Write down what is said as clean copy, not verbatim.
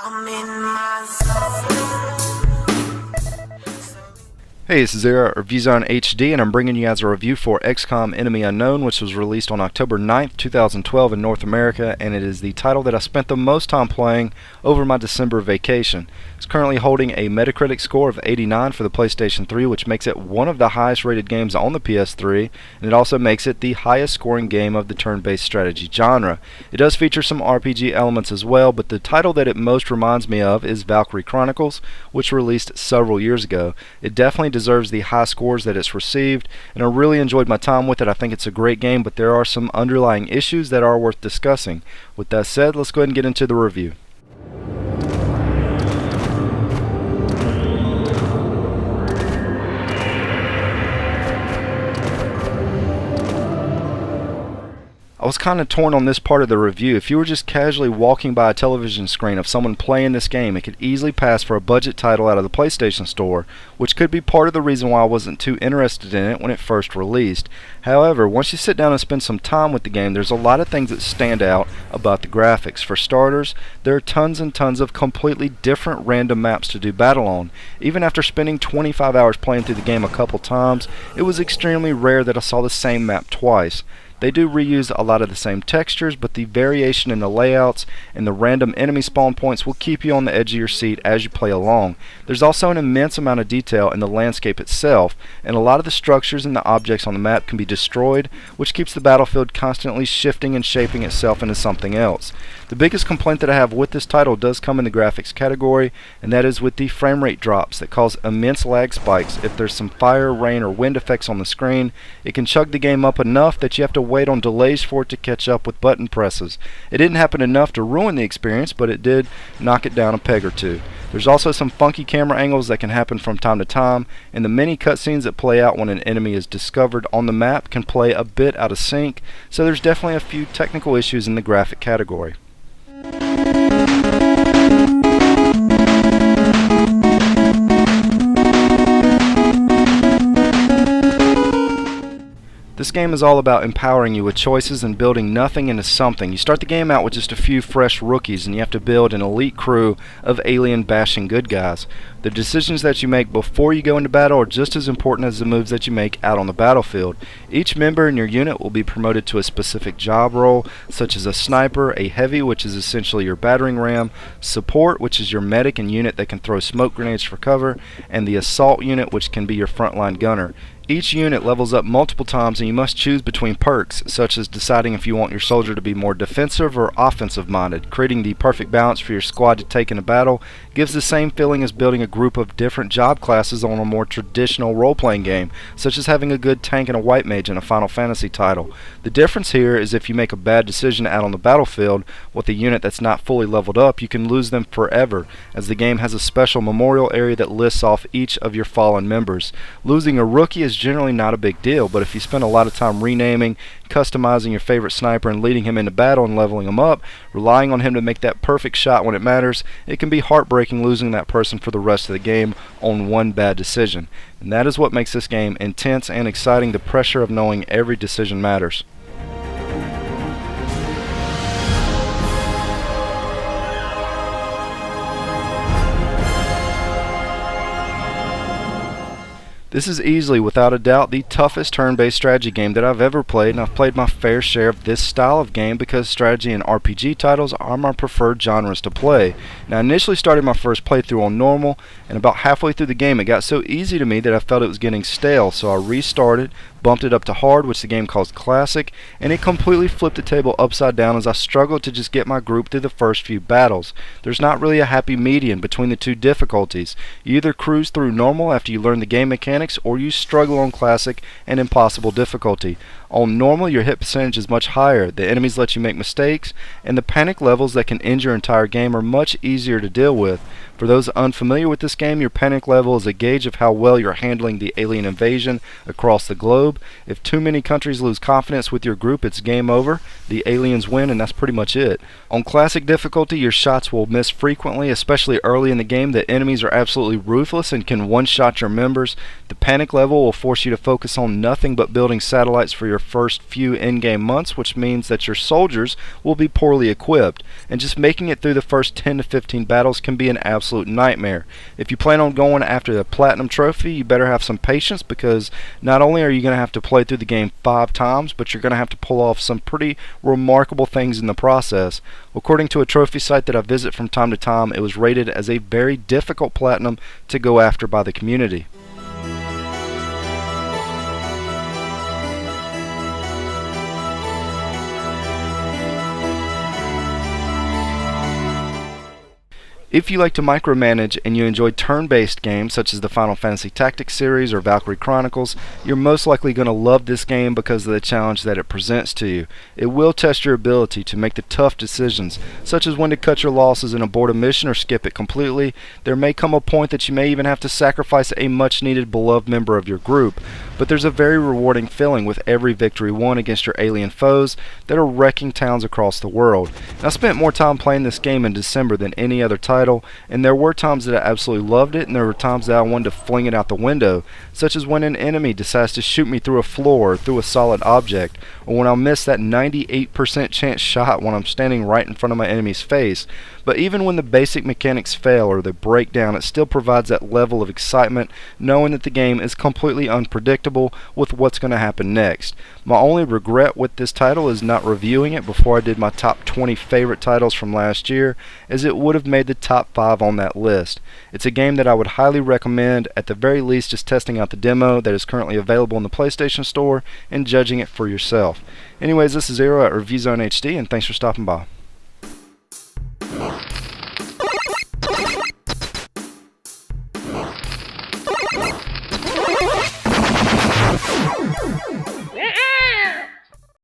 I'm in my zone. Hey, this is Era of ReviewZoneHD, and I'm bringing you guys a review for XCOM Enemy Unknown, which was released on October 9th, 2012 in North America, and it is the title that I spent the most time playing over my December vacation. It's currently holding a Metacritic score of 89 for the PlayStation 3, which makes it one of the highest rated games on the PS3, and it also makes it the highest scoring game of the turn-based strategy genre. It does feature some RPG elements as well, but the title that it most reminds me of is Valkyrie Chronicles, which released several years ago. It definitely deserves the high scores that it's received, and I really enjoyed my time with it. I think it's a great game, but there are some underlying issues that are worth discussing. With that said, let's go ahead and get into the review. I was kind of torn on this part of the review. If you were just casually walking by a television screen of someone playing this game, it could easily pass for a budget title out of the PlayStation Store, which could be part of the reason why I wasn't too interested in it when it first released. However, once you sit down and spend some time with the game, there's a lot of things that stand out about the graphics. For starters, there are tons and tons of completely different random maps to do battle on. Even after spending 25 hours playing through the game a couple times, it was extremely rare that I saw the same map twice. They do reuse a lot of the same textures, but the variation in the layouts and the random enemy spawn points will keep you on the edge of your seat as you play along. There's also an immense amount of detail in the landscape itself, and a lot of the structures and the objects on the map can be destroyed, which keeps the battlefield constantly shifting and shaping itself into something else. The biggest complaint that I have with this title does come in the graphics category, and that is with the frame rate drops that cause immense lag spikes. If there's some fire, rain, or wind effects on the screen, it can chug the game up enough that you have to wait on delays for it to catch up with button presses. It didn't happen enough to ruin the experience, but it did knock it down a peg or two. There's also some funky camera angles that can happen from time to time, and the many cutscenes that play out when an enemy is discovered on the map can play a bit out of sync, so there's definitely a few technical issues in the graphic category. This game is all about empowering you with choices and building nothing into something. You start the game out with just a few fresh rookies, and you have to build an elite crew of alien-bashing good guys. The decisions that you make before you go into battle are just as important as the moves that you make out on the battlefield. Each member in your unit will be promoted to a specific job role, such as a sniper, a heavy, which is essentially your battering ram, support, which is your medic and unit that can throw smoke grenades for cover, and the assault unit, which can be your frontline gunner. Each unit levels up multiple times, and you must choose between perks, such as deciding if you want your soldier to be more defensive or offensive minded. Creating the perfect balance for your squad to take in a battle gives the same feeling as building a group of different job classes on a more traditional role-playing game, such as having a good tank and a white mage in a Final Fantasy title. The difference here is if you make a bad decision out on the battlefield with a unit that's not fully leveled up, you can lose them forever, as the game has a special memorial area that lists off each of your fallen members. Losing a rookie is generally not a big deal, but if you spend a lot of time renaming, customizing your favorite sniper and leading him into battle and leveling him up, relying on him to make that perfect shot when it matters, it can be heartbreaking losing that person for the rest of the game on one bad decision. And that is what makes this game intense and exciting, the pressure of knowing every decision matters. This is easily, without a doubt, the toughest turn-based strategy game that I've ever played, and I've played my fair share of this style of game because strategy and RPG titles are my preferred genres to play. Now, I initially started my first playthrough on normal, and about halfway through the game it got so easy to me that I felt it was getting stale, so I restarted, bumped it up to hard, which the game calls classic, and it completely flipped the table upside down as I struggled to just get my group through the first few battles. There's not really a happy median between the two difficulties. You either cruise through normal after you learn the game mechanics, or you struggle on classic and impossible difficulty. On normal, your hit percentage is much higher, the enemies let you make mistakes, and the panic levels that can end your entire game are much easier to deal with. For those unfamiliar with this game, your panic level is a gauge of how well you're handling the alien invasion across the globe, globe. If too many countries lose confidence with your group, it's game over. The aliens win, and that's pretty much it. On classic difficulty, your shots will miss frequently, especially early in the game. The enemies are absolutely ruthless and can one-shot your members. The panic level will force you to focus on nothing but building satellites for your first few in-game months, which means that your soldiers will be poorly equipped, and just making it through the first 10 to 15 battles can be an absolute nightmare. If you plan on going after the Platinum Trophy, you better have some patience, because not only are you going to have to play through the game 5 times, but you're going to have to pull off some pretty remarkable things in the process. According to a trophy site that I visit from time to time, it was rated as a very difficult Platinum to go after by the community. If you like to micromanage and you enjoy turn-based games such as the Final Fantasy Tactics series or Valkyrie Chronicles, you're most likely going to love this game because of the challenge that it presents to you. It will test your ability to make the tough decisions, such as when to cut your losses and abort a mission or skip it completely. There may come a point that you may even have to sacrifice a much-needed beloved member of your group, but there's a very rewarding feeling with every victory won against your alien foes that are wrecking towns across the world. And I spent more time playing this game in December than any other title, and there were times that I absolutely loved it, and there were times that I wanted to fling it out the window, such as when an enemy decides to shoot me through a floor or through a solid object, or when I'll miss that 98% chance shot when I'm standing right in front of my enemy's face. But even when the basic mechanics fail or they break down, it still provides that level of excitement knowing that the game is completely unpredictable with what's going to happen next. My only regret with this title is not reviewing it before I did my top 20 favorite titles from last year, as it would have made the top 5 on that list. It's a game that I would highly recommend, at the very least just testing out the demo that is currently available in the PlayStation Store and judging it for yourself. Anyways, this is Zero at ReviewZoneHD, and thanks for stopping by.